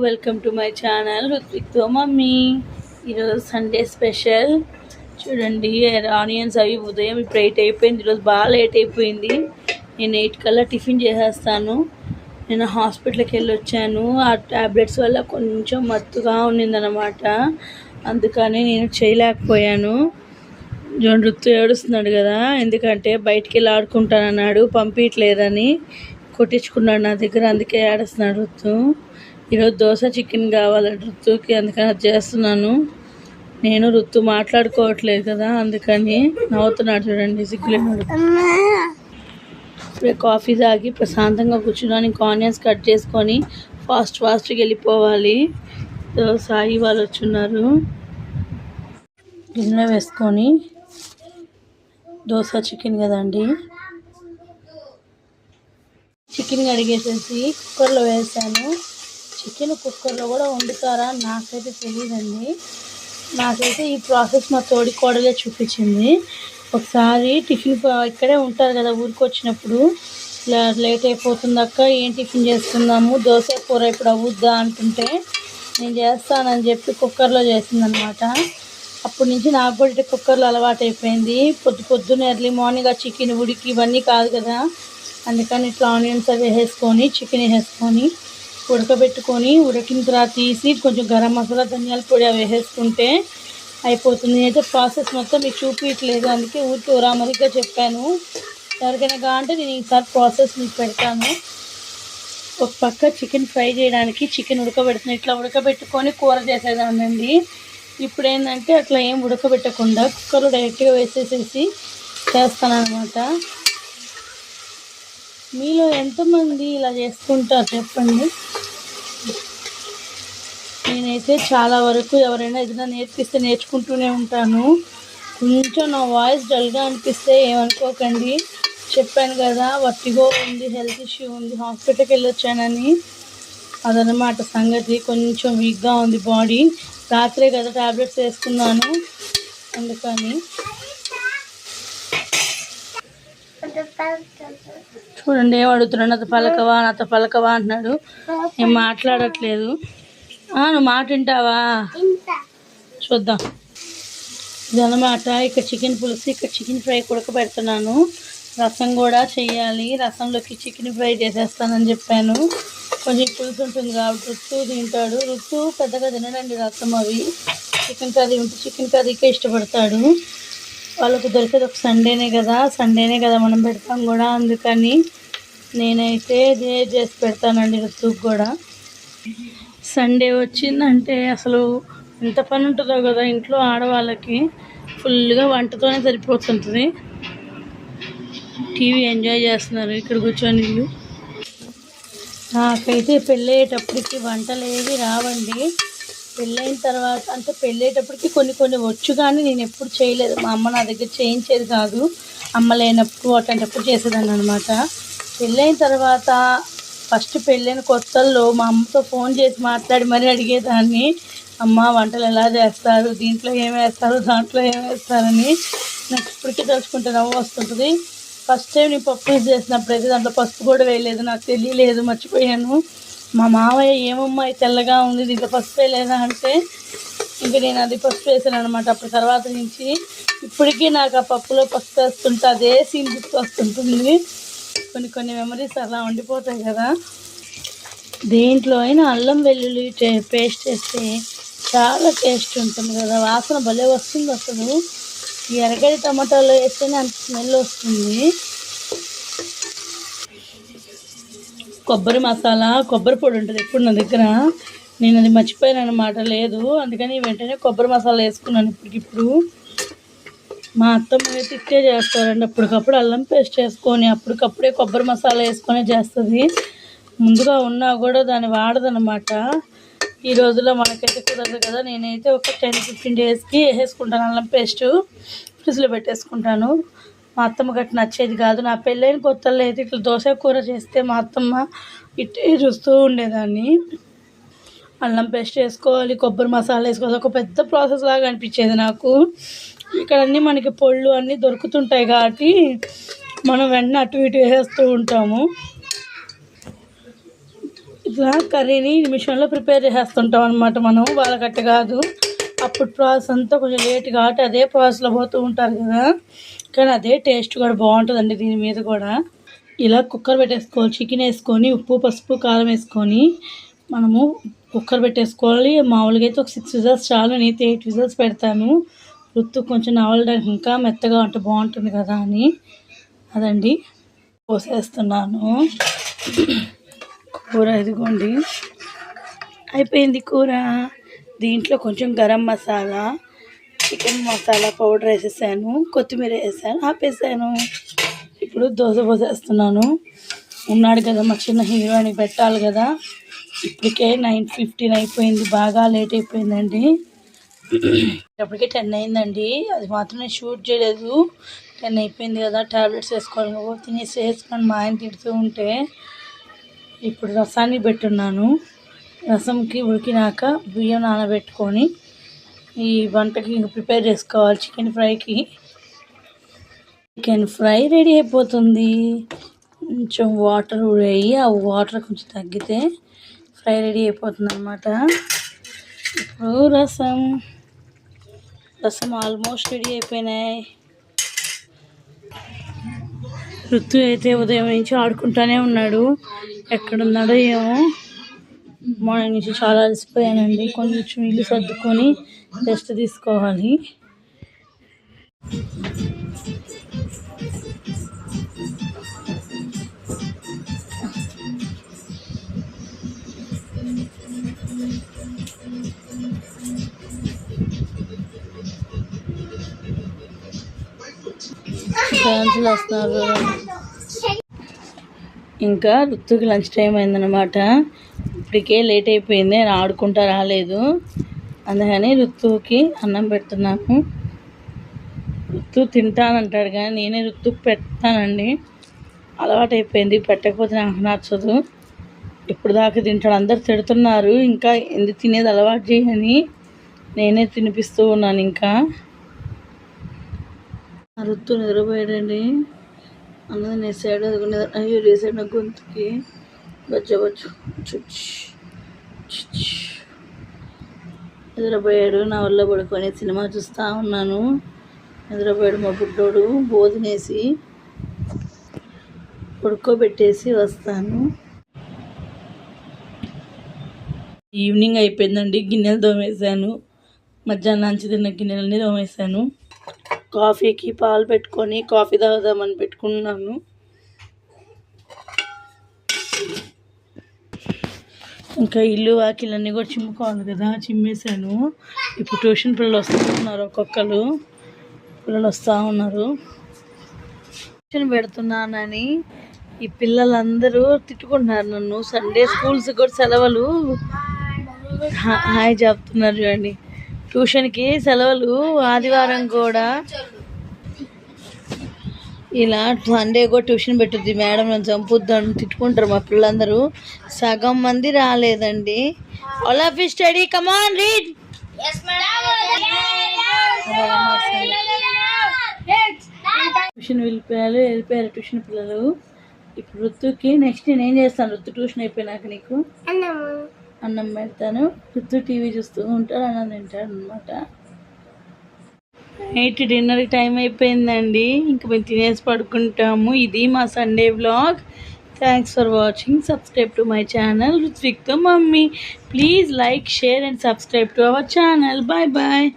Welcome to my channel రుత్విక్తో mummy. ఈరోజు Sunday special చూడండి. ఆనియన్స్ అవి ఉదయం ఇప్పుడు 8 అయిపోయింది. ఈరోజు బాగా లేట్ అయిపోయింది. నేను 8 కల్లా టిఫిన్ చేసేస్తాను. నేను హాస్పిటల్కి వెళ్ళి వచ్చాను. ఆ ట్యాబ్లెట్స్ వల్ల కొంచెం మత్తుగా ఉన్నిందనమాట. అందుకని నేను చేయలేకపోయాను. రుత్తు ఏడుస్తున్నాడు కదా, ఎందుకంటే బయటికి వెళ్ళి ఆడుకుంటానన్నాడు, పంపించలేదని కొట్టించుకున్నాడు నా దగ్గర, అందుకే ఏడుస్తున్నాడు రుత్తు. ఈరోజు దోశ చికెన్ కావాలంటే రుత్తుకి, అందుకని అది చేస్తున్నాను. నేను రుత్తు మాట్లాడుకోవట్లేదు కదా, అందుకని నవ్వుతున్నాడు చూడండి, సిగ్గులేనాడు. ఇప్పుడే కాఫీ తాగి ప్రశాంతంగా కూర్చున్నాను. ఇంకా ఆనియన్స్ కట్ చేసుకొని ఫాస్ట్గా వెళ్ళిపోవాలి. సాయి వాళ్ళు వచ్చున్నారు. గిన్నెలో వేసుకొని దోశ చికెన్ కదండి, చికెన్ కడిగేసేసి కుక్కర్లో వేసాను. చికెన్ కుక్కర్లో కూడా వండుతారా నాకైతే తెలియదండి. నాకైతే ఈ ప్రాసెస్ మా తోడి కోడలే చూపించింది. ఒకసారి టిఫిన్ ఇక్కడే ఉంటారు కదా, ఊరికి వచ్చినప్పుడు లేట్ అయిపోతుంది అక్క, ఏం టిఫిన్ చేస్తున్నాము, దోశ కూర ఇప్పుడు అవుద్దా అంటుంటే నేను చేస్తానని చెప్పి కుక్కర్లో చేసిందనమాట. అప్పటి నుంచి నాకు కూడా కుక్కర్లో అలవాటు అయిపోయింది. పొద్దున్నే ఎర్లీ మార్నింగ్ ఆ చికెన్ ఉడికి ఇవన్నీ కాదు కదా, అందుకని ఇట్లా ఆనియన్స్ అవి వేసుకొని చికెన్ వేసుకొని ఉడకబెట్టుకొని ఉడికిన తర్వాత తీసి కొంచెం గరం మసాలా ధనియాల పొడి అవి వేసుకుంటే అయిపోతుంది. నేనైతే ప్రాసెస్ మొత్తం మీకు చూపించట్లేదు, అందుకే ఊరికి ఉరామరిగా చెప్పాను. ఎవరికైనా కావాలంటే నేను ఈసారి ప్రాసెస్ మీకు పెడతాను. ఒక పక్క చికెన్ ఫ్రై చేయడానికి చికెన్ ఉడకబెడుతున్నాను. ఇట్లా ఉడకబెట్టుకొని కూర చేసేదానండి. ఇప్పుడు ఏంటంటే అట్లా ఏం ఉడకబెట్టకుండా కుక్కర్లో డైరెక్ట్గా వేసేసేసి చేస్తాను అనమాట. మీలో ఎంతమంది ఇలా చేసుకుంటారు చెప్పండి. నేనైతే చాలా వరకు ఎవరైనా ఏదైనా నేర్పిస్తే నేర్చుకుంటూనే ఉంటాను. కొంచెం నా వాయిస్ డల్గా అనిపిస్తే ఏమనుకోకండి, చెప్పాను కదా వట్టిగో ఉంది, హెల్త్ ఇష్యూ ఉంది, హాస్పిటల్కి వెళ్ళొచ్చానని. అదనమాట సంగతి. కొంచెం వీక్గా ఉంది బాడీ, రాత్రే కదా ట్యాబ్లెట్స్ వేసుకున్నాను, అందుకని. చూడండి ఏం అడుగుతున్నాడు, నాతో పలకవా అంటున్నాడు. ఏం మాట్లాడట్లేదు. నువ్వు మాట వింటావా చూద్దాం. ఇదన్నమాట. ఇక్కడ చికెన్ పులుసు, ఇక్కడ చికెన్ ఫ్రై ఉడకబెడుతున్నాను. రసం కూడా చెయ్యాలి, రసంలోకి చికెన్ ఫ్రై చేసేస్తానని చెప్పాను. కొంచెం పులుసు ఉంటుంది కాబట్టి రుత్తు తింటాడు. రుత్తు పెద్దగా తినడండి రసం, అవి చికెన్ కర్రీ ఉంటే చికెన్ కర్రీకే ఇష్టపడతాడు. వాళ్ళకు దొరికేది ఒక సండేనే కదా మనం పెడతాం కూడా, అందుకని నేనైతే ఇదే చేసి పెడతానండి రుత్తుకు కూడా. సండే వచ్చిందంటే అసలు ఎంత పని ఉంటుందో కదా ఇంట్లో ఆడవాళ్ళకి, ఫుల్గా వంటతోనే సరిపోతుంటుంది. టీవీ ఎంజాయ్ చేస్తున్నారు ఇక్కడ కూర్చొని వీళ్ళు. నాకైతే పెళ్ళయ్యేటప్పటికి వంటలు ఏవి రావండి. పెళ్ళైన తర్వాత అంటే పెళ్ళేటప్పటికి కొన్ని వచ్చు, కానీ నేను ఎప్పుడు చేయలేదు. మా అమ్మ నా దగ్గర చేయించేది కాదు, అమ్మ లేనప్పుడు అట్లాంటప్పుడు చేసేదాన్ని అనమాట. పెళ్ళైన తర్వాత ఫస్ట్ పెళ్ళైన కొత్తల్లో మా అమ్మతో ఫోన్ చేసి మాట్లాడి మరీ అడిగేదాన్ని, అమ్మ వంటలు ఎలా చేస్తారు, దీంట్లో ఏం వేస్తారు, దాంట్లో ఏం వేస్తారని. నాకు ఇప్పటికీ తలుచుకుంటే నవ్వు వస్తుంటుంది. ఫస్ట్ టైం నేను పప్పు చేసినప్పుడు అయితే దాంట్లో పసుపు కూడా వేయలేదు, నాకు తెలియలేదు, మర్చిపోయాను. మా మావయ్య ఏమమ్మా తెల్లగా ఉంది, దీంట్లో పసుపు వేయలేదా అంటే ఇంక నేను అది పసుపు వేసాను అనమాట. అప్పుడు తర్వాత నుంచి ఇప్పటికీ నాకు ఆ పప్పులో పసుపు వేస్తుంటే అదే సీన్ గుర్తు వస్తుంటుంది. కొన్ని మెమరీస్ అలా ఉండిపోతాయి కదా. దేంట్లో అయినా అల్లం వెల్లుల్లి పేస్ట్ వేస్తే చాలా టేస్ట్ ఉంటుంది కదా, వాసన భలే వస్తుంది అసలు. ఈ ఎర్రగడ్డ టమాటాలో వేస్తేనే అంత స్మెల్ వస్తుంది. కొబ్బరి మసాలా, కొబ్బరి పొడి ఉంటుంది ఎప్పుడు నా దగ్గర, నేను అది మర్చిపోయాను అనమాట, లేదు, అందుకని వెంటనే కొబ్బరి మసాలా వేసుకున్నాను ఇప్పటికిప్పుడు. మా అత్తమ్మ అయితే ఇట్టే చేస్తారండి, అప్పటికప్పుడు అల్లం పేస్ట్ వేసుకొని అప్పటికప్పుడే కొబ్బరి మసాలా వేసుకొని చేస్తుంది. ముందుగా ఉన్నా కూడా దాన్ని వాడదనమాట. ఈ రోజుల్లో మనకైతే కుదరదు కదా. నేనైతే ఒక 10-15 డేస్కి వేసుకుంటాను అల్లం పేస్టు, ఫ్రిడ్జ్లో పెట్టేసుకుంటాను. మా అత్తమ్మ గట్టి నచ్చేది కాదు. నా పెళ్ళైన కొత్తల్లో అయితే ఇట్లా దోశ కూర చేస్తే మా అత్తమ్మ ఇట్టే చూస్తూ ఉండేదాన్ని. అల్లం పేస్ట్ వేసుకోవాలి, కొబ్బరి మసాలా వేసుకోవాలి, ఒక పెద్ద ప్రాసెస్ లాగా అనిపించేది నాకు. ఇక్కడ అన్నీ మనకి పొళ్ళు అన్నీ దొరుకుతుంటాయి కాబట్టి మనం వెంటనే అటు ఇటు వేస్తూ ఉంటాము. ఇట్లా కర్రీని నిమిషంలో ప్రిపేర్ చేసేస్తుంటాం అనమాట మనం, వాళ్ళకట్ట కాదు. అప్పుడు ప్రాసెస్ అంతా కొంచెం లేట్ కాబట్టి అదే ప్రాసెస్లో పోతూ ఉంటారు కదా, కానీ అదే టేస్ట్ కూడా బాగుంటుందండి దీని మీద కూడా. ఇలా కుక్కర్ పెట్టేసుకోవాలి, చికెన్ వేసుకొని ఉప్పు పసుపు కారం వేసుకొని మనము కుక్కర్ పెట్టేసుకోవాలి. మామూలుగా అయితే ఒక 6 విజిల్స్ చాలు, నేనైతే 8 విజిల్స్ పెడతాను. రుత్తు కొంచెం నవలడానికి ఇంకా మెత్తగా ఉంటే బాగుంటుంది కదా అని. అదండి పోసేస్తున్నాను కూర. ఇదిగోండి అయిపోయింది కూర. దీంట్లో కొంచెం గరం మసాలా, చికెన్ మసాలా పౌడర్ వేసేసాను, కొత్తిమీర వేసాను, ఆపేసాను. ఇప్పుడు దోశ పోసేస్తున్నాను. ఉన్నాడు కదా మా చిన్న హీరోని పెట్టాలి కదా. ఇప్పటికే 9:15 అయిపోయింది, బాగా లేట్ అయిపోయిందండి. అప్పటికే 10 అయిందండి. అది మాత్రం నేను షూట్ చేయలేదు. 10 అయిపోయింది కదా, ట్యాబ్లెట్స్ వేసుకోవాలి, తినేసి వేసుకొని మా ఆయన తిడుతూ ఉంటే ఇప్పుడు రసాన్ని పెట్టున్నాను. రసంకి ఉడికినాక బియ్యం నానబెట్టుకొని ఈ వంటకి ఇంక ప్రిపేర్ చేసుకోవాలి. చికెన్ ఫ్రైకి చికెన్ ఫ్రై రెడీ అయిపోతుంది. కొంచెం వాటర్ వేయి, ఆ వాటర్ కొంచెం తగ్గితే ఫ్రై రెడీ అయిపోతుంది అనమాట. ఇప్పుడు రసం ఆల్మోస్ట్ రెడీ అయిపోయినాయి. ఋతు అయితే ఉదయం నుంచి ఆడుకుంటానే ఉన్నాడు, ఎక్కడున్నాడో ఏమో. మార్నింగ్ నుంచి చాలా అలసిపోయానండి, కొంచెం ఇల్లు సర్దుకొని రెస్ట్ తీసుకోవాలి. డాన్సులు వస్తున్నారు. ఇంకా ఋతుకి లంచ్ టైం అయిందనమాట. ఇప్పటికే లేట్ అయిపోయింది, నేను ఆడుకుంటా రాలేదు, అందుకని ఋతుకి అన్నం పెడుతున్నాను. ఋతు తింటానంటాడు కానీ నేనే ఋతుకి పెడతానండి. అలవాటు అయిపోయింది, పెట్టకపోతే నాకు నచ్చదు. ఇప్పుడు దాకా తింటాడు, అందరు తిడుతున్నారు ఇంకా ఎందుకు తినేది అలవాటు చేయని, నేనే తినిపిస్తూ ఉన్నాను. ఇంకా ఋతు నిద్రపోయాడండి, అన్నది నేసాడు. అది అయ్యో వేసాడు నా గొంతుకి, బజ్జవచ్చు నిద్రపోయాడు. నా వల్ల పడుకొని సినిమా చూస్తూ ఉన్నాను. నిద్రపోయాడు మా బుడ్డోడు. భోజనేసి పడుకోబెట్టేసి వస్తాను. ఈవినింగ్ అయిపోయిందండి, గిన్నెలు తోమేశాను. మధ్యాహ్నాంచి తిన్న గిన్నెలన్నీ తోమేశాను. కాఫీకి పాలు పెట్టుకొని కాఫీ తాగుదామని పెట్టుకున్నాను. ఇంకా ఇల్లు వాకిలన్నీ కూడా చిమ్ముకోవాలి కదా, చిమ్మేశాను. ఇప్పుడు ట్యూషన్ పిల్లలు వస్తూ ఉన్నారు, ఒక్కొక్కరు పిల్లలు వస్తూ ఉన్నారు. ట్యూషన్ పెడుతున్నానని ఈ పిల్లలందరూ తిట్టుకుంటున్నారు నన్ను. సండే స్కూల్స్ కూడా సెలవులు, హాయ్ చెప్తున్నారు చూడండి. ట్యూషన్కి సెలవులు, ఆదివారం కూడా ఇలా సండే కూడా ట్యూషన్ పెట్టుద్ది మేడం, నన్ను చంపుద్దాను తిట్టుకుంటారు మా పిల్లలందరూ. సగం మంది రాలేదండి. All of you study, come on read. Tuition వెళ్ళిపోయారు ట్యూషన్ పిల్లలు. ఇప్పుడు ఋతుకి నెక్స్ట్ నేను ఏం చేస్తాను, ఋతు ట్యూషన్ అయిపోయినాక నీకు అన్నం పెడతాను. ఋతు టీవీ చూస్తూ ఉంటాడు, అన్నం తింటాడు అనమాట. నైట్ డిన్నర్కి టైం అయిపోయిందండి, ఇంక మేము తినేసి పడుకుంటాము. ఇది మా Sunday vlog. Thanks for watching. Subscribe to my channel Rutvik తో mummy. Please like, share and subscribe to our channel. Bye bye.